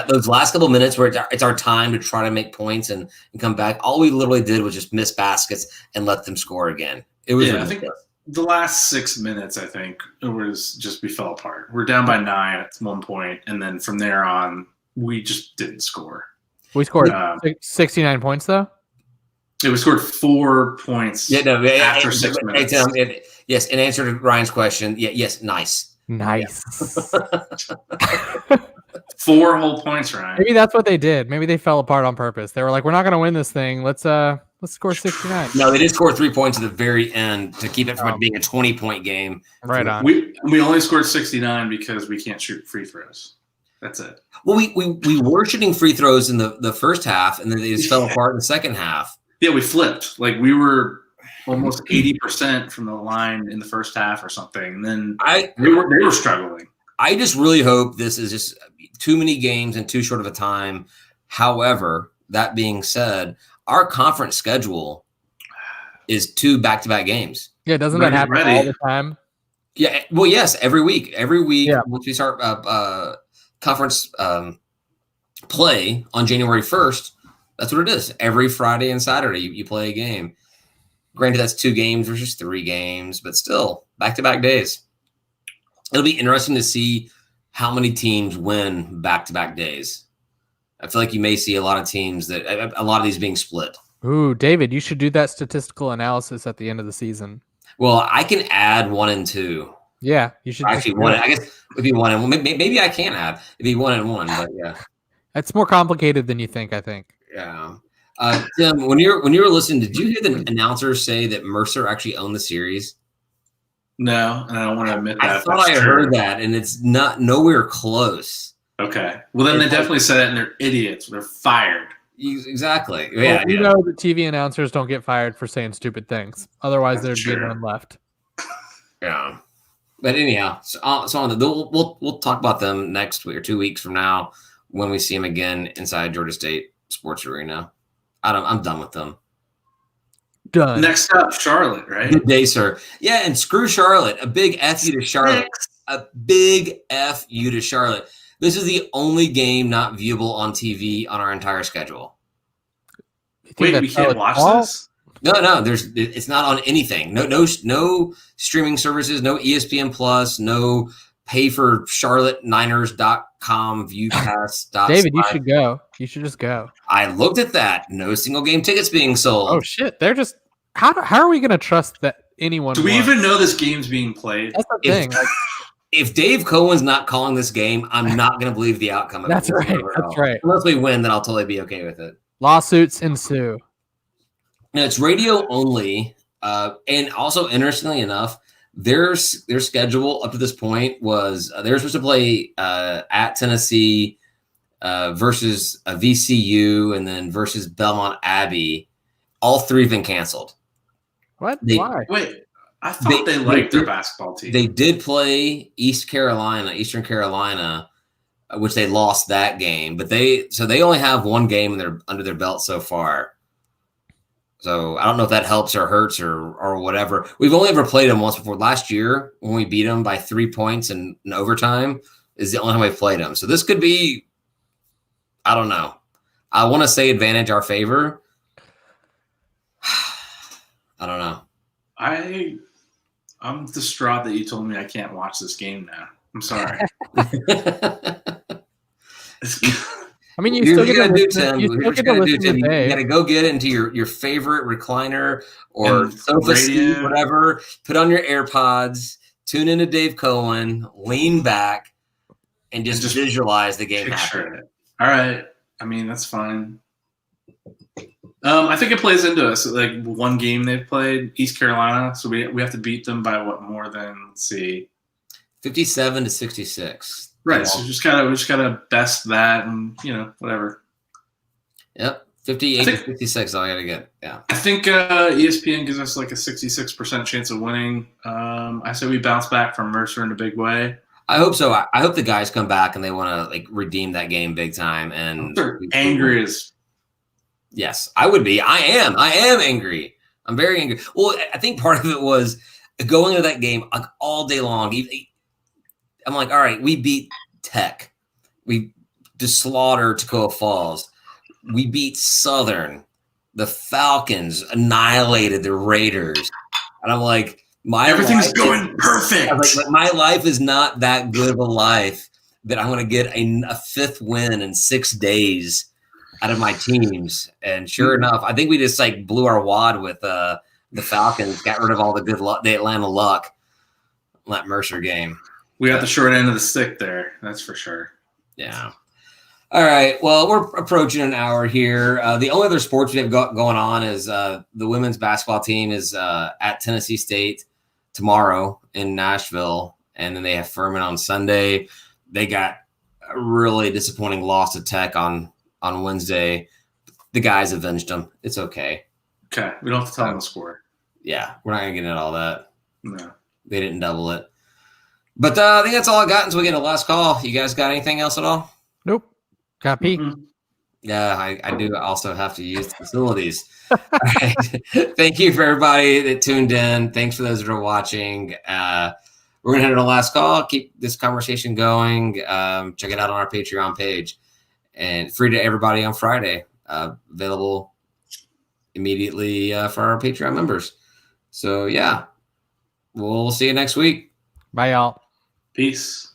Those last couple of minutes where it's our time to try to make points and come back, all we literally did was just miss baskets and let them score again. It was I think the last 6 minutes, I think, it was just we fell apart. We're down by 9 at one point, and then from there on, we just didn't score. We scored 69 points, though? We scored 4 points after 6 minutes. Yes, in answer to Ryan's question, yes, nice. Nice. 4 whole points, Ryan. Maybe that's what they did. Maybe they fell apart on purpose. They were like, we're not going to win this thing. Let's score 69. No, they did score 3 points at the very end to keep it from it being a 20-point game. Right on. We only scored 69 because we can't shoot free throws. That's it. Well, we were shooting free throws in the first half, and then they just fell apart in the second half. Yeah, we flipped. We were almost 80% from the line in the first half or something. And then they were struggling. I just really hope this is just too many games in too short of a time. However, that being said, our conference schedule is 2 back-to-back games. Yeah, doesn't that happen all the time? Yeah, well, yes, every week. Yeah. Once we start conference play on January 1st, that's what it is. Every Friday and Saturday, you play a game. Granted, that's 2 games versus 3 games, but still, back-to-back days. It'll be interesting to see how many teams win back-to-back days. I feel like you may see a lot of teams a lot of these being split. Ooh, David, you should do that statistical analysis at the end of the season. Well, I can add 1 and 2. Yeah, you should actually 1. I guess it'd be 1 and 1. Maybe I can add. It'd be 1 and 1, but yeah. It's more complicated than you think, I think. Yeah. Tim, when you were listening, did you hear the announcer say that Mercer actually owned the series? No, and I don't want to admit that. I thought I heard that, and it's nowhere close. Okay. Well, then they definitely said it, and they're idiots. They're fired. Exactly. Well, Yeah. you know the TV announcers don't get fired for saying stupid things. Otherwise, there'd be none left. Yeah. But anyhow, so on we'll talk about them next week or 2 weeks from now when we see them again inside Georgia State Sports Arena. I'm done with them. Done. Next up, Charlotte, right? Good day, sir. Yeah, and screw Charlotte. A big F you to Charlotte. A big F you to Charlotte. This is the only game not viewable on TV on our entire schedule. Wait, we can't watch this? No, it's not on anything. No streaming services, no ESPN Plus, no pay for CharlotteNiners.com viewcast. David, you should go. You should just go. I looked at that. No single game tickets being sold. Oh shit! They're just how are we going to trust that anyone? Do we even know this game's being played? That's the thing. If Dave Cohen's not calling this game, I'm not going to believe the outcome of it. That's right. That's right. Unless we win, then I'll totally be okay with it. Lawsuits ensue. No, it's radio only, and also interestingly enough, their schedule up to this point was they were supposed to play at Tennessee versus VCU and then versus Belmont Abbey. All three have been canceled. What? Why? Wait, I thought they liked their basketball team. They did play Eastern Carolina, which they lost that game, but they only have one game under their belt so far. So I don't know if that helps or hurts or whatever. We've only ever played them once before. Last year when we beat them by 3 points in overtime is the only time we've played them. So this could be, I don't know. I want to say advantage our favor. I don't know. I'm distraught that you told me I can't watch this game now. I'm sorry. I mean, you still get to listen to Tim. You got to go get into your favorite recliner or sofa seat, whatever. Put on your AirPods, tune into Dave Cohen, lean back, and just visualize the game happening. All right. I mean, that's fine. I think it plays into us. Like one game they've played, East Carolina, so we have to beat them by what more than, let's see, 57-66. Right, so we just gotta best that, and whatever. Yep, 58-56. All I gotta get. Yeah, I think ESPN gives us like a 66% chance of winning. I say we bounce back from Mercer in a big way. I hope so. I hope the guys come back and they want to redeem that game big time. And they're angry as. Yes, I would be. I am angry. I'm very angry. Well, I think part of it was going into that game all day long. I'm like, all right, we beat Tech. We just slaughtered Toccoa Falls. We beat Southern. The Falcons annihilated the Raiders. And I'm like, everything's going perfect. Like, my life is not that good of a life that I'm going to get a fifth win in 6 days out of my teams. And sure enough, I think we just blew our wad with the Falcons, got rid of all the good luck, the Atlanta luck on that Mercer game. We got the short end of the stick there. That's for sure. Yeah. All right. Well, we're approaching an hour here. The only other sports we have going on is the women's basketball team is at Tennessee State tomorrow in Nashville. And then they have Furman on Sunday. They got a really disappointing loss to Tech on Wednesday. The guys avenged them. It's okay. Okay. We don't have to tell them the score. Yeah. We're not going to get into all that. No. They didn't double it. But I think that's all I got until we get a last call. You guys got anything else at all? Nope. Copy. Mm-hmm. Yeah, I do also have to use the facilities. All right. Thank you for everybody that tuned in. Thanks for those that are watching. We're going to head to the last call. Keep this conversation going. Check it out on our Patreon page. And free to everybody on Friday. Available immediately for our Patreon members. So, yeah. We'll see you next week. Bye, y'all. Peace.